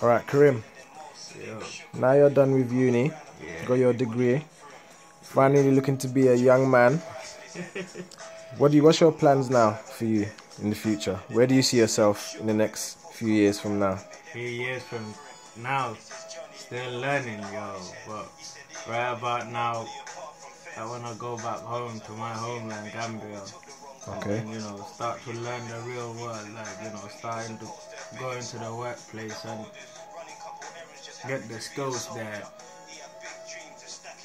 Alright, Karim. Yeah. Now you're done with uni, got your degree, finally looking to be a young man. What's your plans now for you in the future? Where do you see yourself in the next few years from now? Few years from now, still learning, yo. But right about now, I wanna go back home to my homeland, Gambia. Okay. And start to learn the real world, like, starting to go into the workplace and get the skills there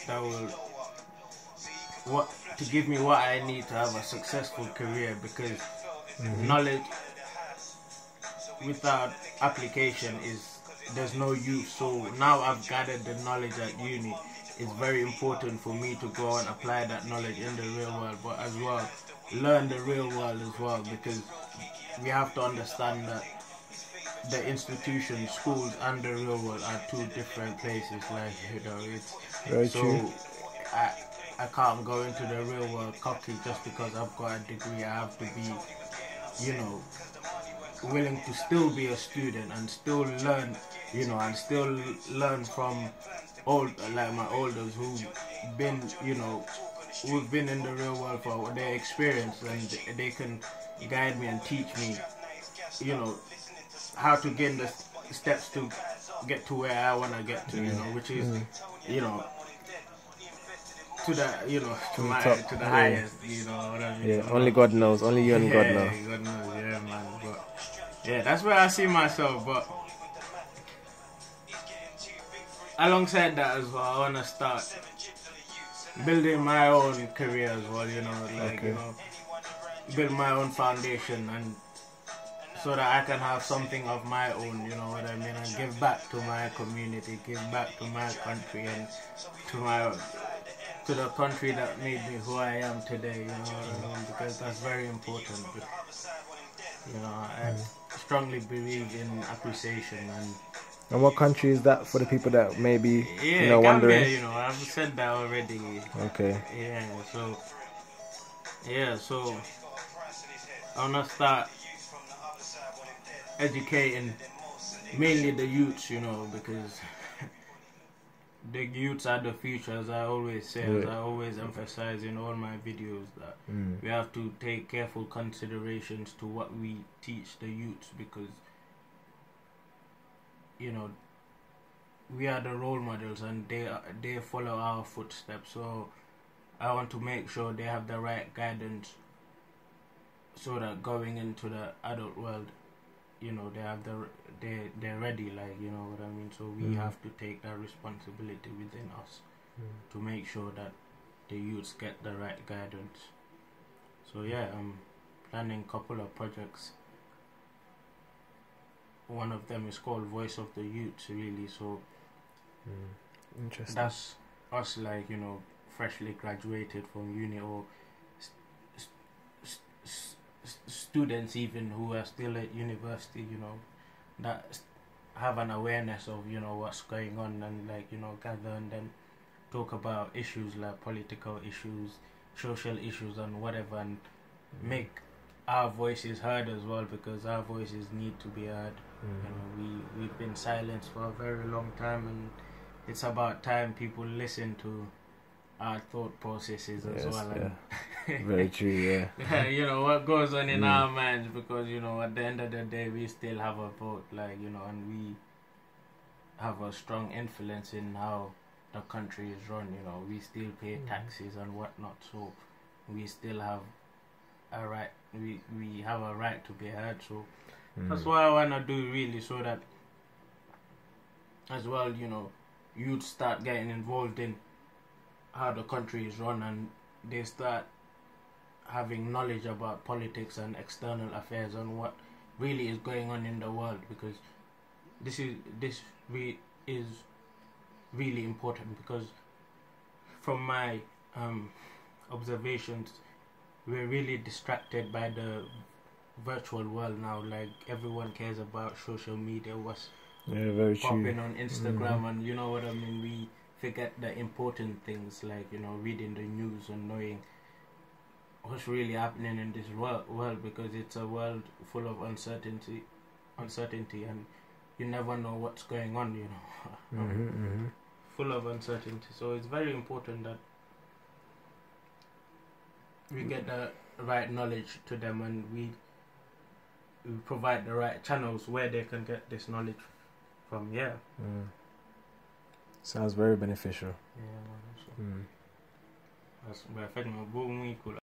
that will to give me what I need to have a successful career, because knowledge without application there's no use. So now I've gathered the knowledge at uni. It's very important for me to go and apply that knowledge in the real world, but as well learn the real world as well, because we have to understand that the institutions, schools, and the real world are two different places. Like, it's Very so true. I can't go into the real world cocky just because I've got a degree. I have to be, willing to still be a student and still learn, and still learn from like my elders who've been, who've been in the real world for their experience, and they can guide me and teach me, how to get the steps to get to where I want to get to, which is, to the, to my top. to the highest, what I mean. Yeah, only God knows. Only you and God know. God knows, yeah, man. But yeah, that's where I see myself. But alongside that as well, I want to start building my own career as well. Okay. Build my own foundation, and so that I can have something of my own. You know what I mean? And give back to my community, give back to my country, and to the country that made me who I am today, you know what I mean? Because that's very important. I strongly believe in appreciation. And what country is that for the people that maybe Gambia, wondering? I've said that already. Okay. So I wanna start educating mainly the youths, because the youths are the future, as I always say, as I always emphasize in all my videos, that we have to take careful considerations to what we teach the youths, because we are the role models and they follow our footsteps. So I want to make sure they have the right guidance, so that going into the adult world, they have they're ready, like, you know what I mean. So we have to take that responsibility within us to make sure that the youths get the right guidance. So yeah, I'm planning a couple of projects. One of them is called Voice of the Youth, really. So Interesting. that's us, like, freshly graduated from uni, or students even who are still at university, that have an awareness of, what's going on, and, like, gather and then talk about issues like political issues, social issues, and whatever, and make our voices heard as well, because our voices need to be heard. We've been silenced for a very long time, and it's about time people listen to our thought processes as well. Yeah. Very true, yeah. What goes on in our minds, because at the end of the day we still have a vote, like, and we have a strong influence in how the country is run. We still pay taxes and whatnot, so we still have a right, we have a right to be heard. So that's what I want to do, really, so that as well, you'd start getting involved in how the country is run, and they start having knowledge about politics and external affairs and what really is going on in the world, because this is really important, because from my observations, we're really distracted by the virtual world now. Like, everyone cares about social media, what's very popping on Instagram, and you know what I mean. We forget the important things, like, reading the news and knowing what's really happening in this world, because it's a world full of uncertainty, uncertainty, and you never know what's going on, you know. Full of uncertainty. So it's very important that we get the right knowledge to them, and we provide the right channels where they can get this knowledge from. Yeah. Sounds very beneficial. Yeah, man. So that's where I think